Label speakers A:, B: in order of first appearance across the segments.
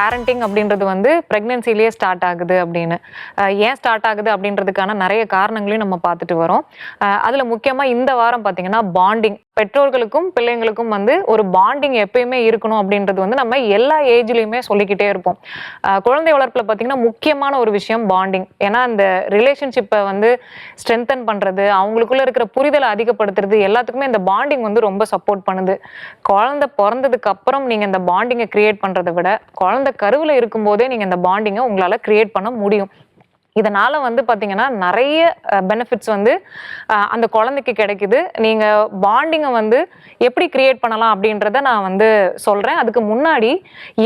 A: Parenting அப்படின்றது வந்து பிரெக்னன்சிலேயே start ஆகுது அப்படின்னு ஏன் ஸ்டார்ட் ஆகுது அப்படின்றதுக்கான நிறைய காரணங்களையும் நம்ம பார்த்துட்டு வரோம். அதுல முக்கியமா இந்த வாரம் பார்த்தீங்கன்னா பாண்டிங், பெற்றோர்களுக்கும் பிள்ளைங்களுக்கும் வந்து ஒரு பாண்டிங் எப்பயுமே இருக்கணும் அப்படின்றது வந்து நம்ம எல்லா ஏஜ்லயுமே சொல்லிக்கிட்டே இருப்போம். குழந்தை வளர்ப்புல பார்த்தீங்கன்னா முக்கியமான ஒரு விஷயம் பாண்டிங். ஏன்னா அந்த ரிலேஷன்ஷிப்பை வந்து ஸ்ட்ரென்தன் பண்றது, அவங்களுக்குள்ள இருக்கிற புரிதலை அதிகப்படுத்துறது எல்லாத்துக்குமே இந்த பாண்டிங் வந்து ரொம்ப சப்போர்ட் பண்ணுது. குழந்தை பிறந்ததுக்கு அப்புறம் நீங்க இந்த பாண்டிங்கை கிரியேட் பண்றதை விட குழந்தை கருவுல இருக்கும் போதே நீங்க இந்த பாண்டிங்கை உங்களால கிரியேட் பண்ண முடியும். இதனால வந்து பாத்தீங்கன்னா நிறைய பெனிஃபிட்ஸ் வந்து அந்த குழந்தைக்கு கிடைக்குது. நீங்க பாண்டிங்கை வந்து எப்படி கிரியேட் பண்ணலாம் அப்படின்றத நான் வந்து சொல்றேன். அதுக்கு முன்னாடி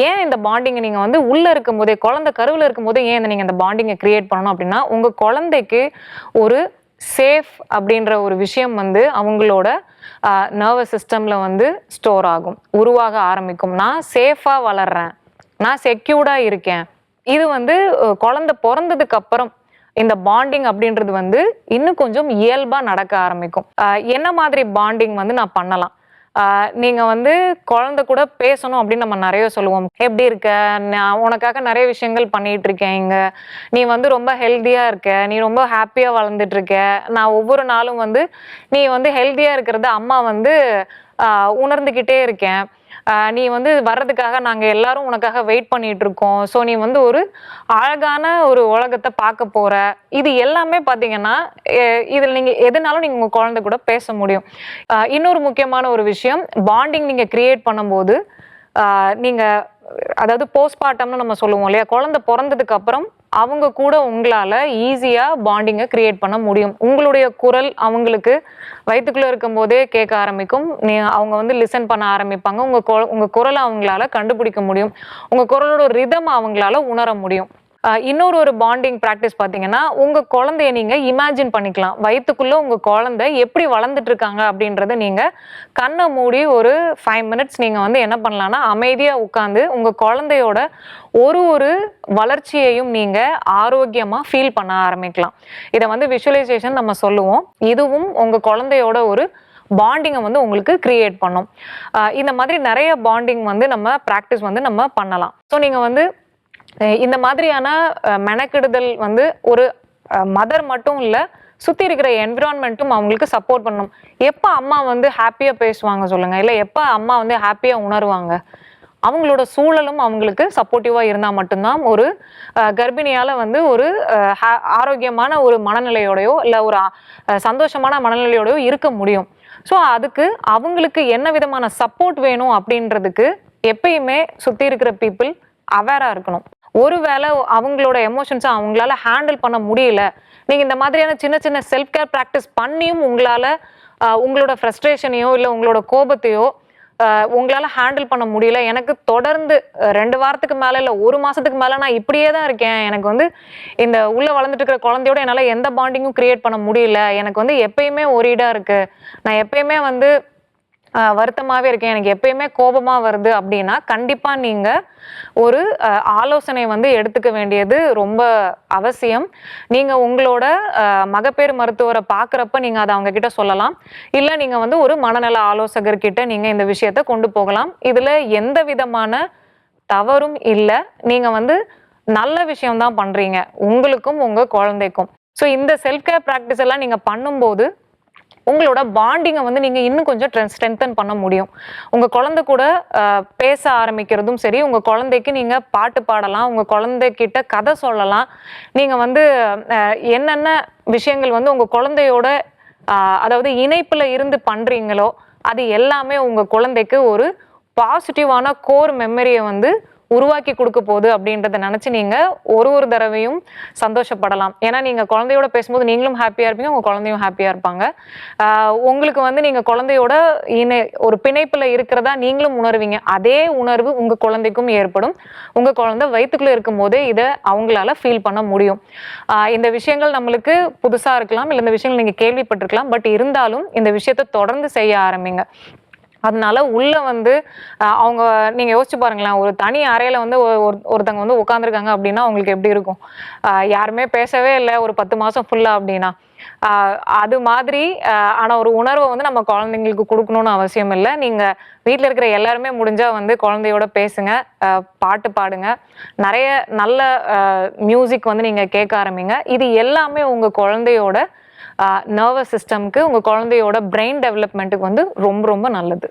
A: ஏன் இந்த பாண்டிங்கை நீங்க வந்து உள்ள இருக்கும் போதே, குழந்தை கருவுல இருக்கும் போதே ஏன் நீங்க இந்த பாண்டிங்கை கிரியேட் பண்ணணும் அப்படின்னா, உங்க குழந்தைக்கு ஒரு சேஃப் அப்படின்ற ஒரு விஷயம் வந்து அவங்களோட நர்வஸ் சிஸ்டம்ல வந்து ஸ்டோர் ஆகும், உருவாக ஆரம்பிக்கும். நான் சேஃபா வளர்றேன், நான் செக்யூர்டா இருக்கேன். இது வந்து குழந்தை பிறந்ததுக்கு அப்புறம் இந்த பாண்டிங் அப்படின்றது வந்து இன்னும் கொஞ்சம் இயல்பா நடக்க ஆரம்பிக்கும். என்ன மாதிரி பாண்டிங் வந்து நான் பண்ணலாம்? நீங்க வந்து குழந்தை கூட பேசணும் அப்படின்னு நம்ம நிறைய சொல்லுவோம். எப்படி இருக்க, நான் உனக்காக நிறைய விஷயங்கள் பண்ணிட்டு இருக்கேன், இங்க நீ வந்து ரொம்ப ஹெல்த்தியா இருக்க, நீ ரொம்ப ஹாப்பியா வளர்ந்துட்டு இருக்க, நான் ஒவ்வொரு நாளும் வந்து நீ வந்து ஹெல்த்தியா இருக்கிறத அம்மா வந்து உணர்ந்துகிட்டே இருக்கேன், நீ வந்து வர்றதுக்காக நாங்கள் எல்லாரும் உனக்காக வெயிட் பண்ணிட்டு இருக்கோம், ஸோ நீ வந்து ஒரு அழகான ஒரு உலகத்தை பார்க்க போற. இது எல்லாமே பார்த்தீங்கன்னா இதில் நீங்கள் எதுனாலும் நீங்கள் உங்கள் குழந்தை கூட பேச முடியும். இன்னொரு முக்கியமான ஒரு விஷயம், பாண்டிங் நீங்கள் கிரியேட் பண்ணும்போது நீங்கள் அதாவது போஸ்ட்மார்ட்டம்னு நம்ம சொல்லுவோம் இல்லையா, குழந்தை பிறந்ததுக்கு அப்புறம் அவங்க கூட உங்களால ஈஸியா பாண்டிங்கை கிரியேட் பண்ண முடியும். உங்களுடைய குரல் அவங்களுக்கு வயிற்றுக்குள்ள இருக்கும் போதே கேட்க ஆரம்பிக்கும். அவங்க வந்து லிசன் பண்ண ஆரம்பிப்பாங்க. உங்க குரலை அவங்களால கண்டுபிடிக்க முடியும். உங்க குரலோட ரிதம் அவங்களால உணர முடியும். இன்னொரு ஒரு பாண்டிங் ப்ராக்டிஸ் பார்த்தீங்கன்னா, உங்க குழந்தைய நீங்க இமேஜின் பண்ணிக்கலாம். வயிற்றுக்குள்ள உங்க குழந்தை எப்படி வளர்ந்துட்டு இருக்காங்க அப்படின்றத நீங்க கண்ணை மூடி ஒரு 5 மினிட்ஸ் நீங்க வந்து என்ன பண்ணலாம்னா அமைதியா உட்காந்து உங்க குழந்தையோட ஒரு வளர்ச்சியையும் நீங்க ஆரோக்கியமா ஃபீல் பண்ண ஆரம்பிக்கலாம். இதை வந்து விஷுவலைசேஷன் நம்ம சொல்லுவோம். இதுவும் உங்க குழந்தையோட ஒரு பாண்டிங்கை வந்து உங்களுக்கு கிரியேட் பண்ணும். இந்த மாதிரி நிறைய பாண்டிங் வந்து நம்ம ப்ராக்டிஸ் வந்து நம்ம பண்ணலாம். ஸோ நீங்க வந்து இந்த மாதிரியான மெனக்கெடுதல் வந்து ஒரு மதர் மட்டும் இல்லை, சுற்றி இருக்கிற என்விரான்மெண்ட்டும் அவங்களுக்கு சப்போர்ட் பண்ணணும். எப்போ அம்மா வந்து ஹாப்பியாக பேசுவாங்க சொல்லுங்கள், இல்லை எப்போ அம்மா வந்து ஹாப்பியாக உணருவாங்க? அவங்களோட சூழலும் அவங்களுக்கு சப்போர்ட்டிவாக இருந்தால் மட்டும்தான் ஒரு கர்ப்பிணியால் வந்து ஒரு ஆரோக்கியமான ஒரு மனநிலையோடையோ இல்லை ஒரு சந்தோஷமான மனநிலையோடையோ இருக்க முடியும். ஸோ அதுக்கு அவங்களுக்கு என்ன விதமான சப்போர்ட் வேணும் அப்படின்றதுக்கு எப்பயுமே சுற்றி இருக்கிற பீப்புள் அவேராக இருக்கணும். ஒருவேளை அவங்களோட எமோஷன்ஸை அவங்களால ஹேண்டில் பண்ண முடியல, நீங்கள் இந்த மாதிரியான சின்ன சின்ன செல்ஃப் கேர் ப்ராக்டிஸ் பண்ணியும் உங்களால் உங்களோட ஃப்ரஸ்ட்ரேஷனையோ இல்லை உங்களோட கோபத்தையோ உங்களால் ஹேண்டில் பண்ண முடியல, எனக்கு தொடர்ந்து 2 வாரத்துக்கு மேலே இல்லை 1 மாதத்துக்கு மேலே நான் இப்படியே தான் இருக்கேன், எனக்கு வந்து இந்த உள்ளே வளர்ந்துட்டு இருக்கிற குழந்தையோட என்னால் எந்த பாண்டிங்கும் கிரியேட் பண்ண முடியல, எனக்கு வந்து எப்பயுமே ஒரீடாக இருக்குது, நான் எப்பயுமே வந்து வருத்தமாகவே இருக்கேன், எனக்கு எப்பயுமே கோபமாக வருது அப்படின்னா கண்டிப்பாக நீங்கள் ஒரு ஆலோசனை வந்து எடுத்துக்க வேண்டியது ரொம்ப அவசியம். நீங்கள் உங்களோட மகப்பேறு மருத்துவரை பார்க்குறப்ப நீங்கள் அதை அவங்க கிட்ட சொல்லலாம். இல்லை நீங்கள் வந்து ஒரு மனநல ஆலோசகர்கிட்ட நீங்கள் இந்த விஷயத்த கொண்டு போகலாம். இதில் எந்த விதமான தவறும் இல்லை. நீங்கள் வந்து நல்ல விஷயம்தான் பண்ணுறீங்க உங்களுக்கும் உங்கள் குழந்தைக்கும். ஸோ இந்த செல்ஃப் கேர் ப்ராக்டிஸ் எல்லாம் நீங்கள் பண்ணும்போது உங்களோட பாண்டிங்கை வந்து நீங்கள் இன்னும் கொஞ்சம் ஸ்ட்ரென்தன் பண்ண முடியும். உங்கள் குழந்தை கூட பேச ஆரம்பிக்கிறதும் சரி, உங்கள் குழந்தைக்கு நீங்கள் பாட்டு பாடலாம், உங்கள் குழந்தைகிட்ட கதை சொல்லலாம். நீங்கள் வந்து என்னென்ன விஷயங்கள் வந்து உங்கள் குழந்தையோட அதாவது இணைப்பில் இருந்து பண்ணுறீங்களோ அது எல்லாமே உங்கள் குழந்தைக்கு ஒரு பாசிட்டிவான கோர் மெமரியை வந்து உருவாக்கி கொடுக்க போகுது அப்படின்றத நினச்சி நீங்கள் ஒரு தடவையும் சந்தோஷப்படலாம். ஏன்னா நீங்கள் குழந்தையோட பேசும்போது நீங்களும் ஹாப்பியாக இருப்பீங்க, உங்கள் குழந்தையும் ஹாப்பியாக இருப்பாங்க. உங்களுக்கு வந்து நீங்கள் குழந்தையோட ஒரு பிணைப்பில் இருக்கிறதா நீங்களும் உணர்வீங்க. அதே உணர்வு உங்கள் குழந்தைக்கும் ஏற்படும். உங்கள் குழந்தை வயிற்றுக்குள்ளே இருக்கும் போதே இதை அவங்களால ஃபீல் பண்ண முடியும். இந்த விஷயங்கள் நம்மளுக்கு புதுசாக இருக்கலாம், இல்லை இந்த விஷயங்கள் நீங்கள் கேள்விப்பட்டிருக்கலாம், பட் இருந்தாலும் இந்த விஷயத்தை தொடர்ந்து செய்ய ஆரம்பிங்க. அதனால உள்ள வந்து அவங்க நீங்க யோசிச்சு பாருங்களேன், ஒரு தனி அறையில வந்து ஒருத்தங்க வந்து உட்காந்துருக்காங்க அப்படின்னா அவங்களுக்கு எப்படி இருக்கும்? யாருமே பேசவே இல்லை ஒரு 10 மாசம் ஃபுல்லா அப்படின்னா. அது மாதிரி ஆனா ஒரு உணர்வை வந்து நம்ம குழந்தைங்களுக்கு கொடுக்கணும்னு அவசியம் இல்லை. நீங்க வீட்டில் இருக்கிற எல்லாருமே முடிஞ்சா வந்து குழந்தையோட பேசுங்க, பாட்டு பாடுங்க, நிறைய நல்ல மியூசிக் வந்து நீங்க கேட்க ஆரம்பிங்க. இது எல்லாமே உங்க குழந்தையோட நர்வஸ் சிஸ்டம்க்கு, உங்க குழந்தையோட பிரெயின் டெவலப்மெண்ட்டுக்கு வந்து ரொம்ப ரொம்ப நல்லது.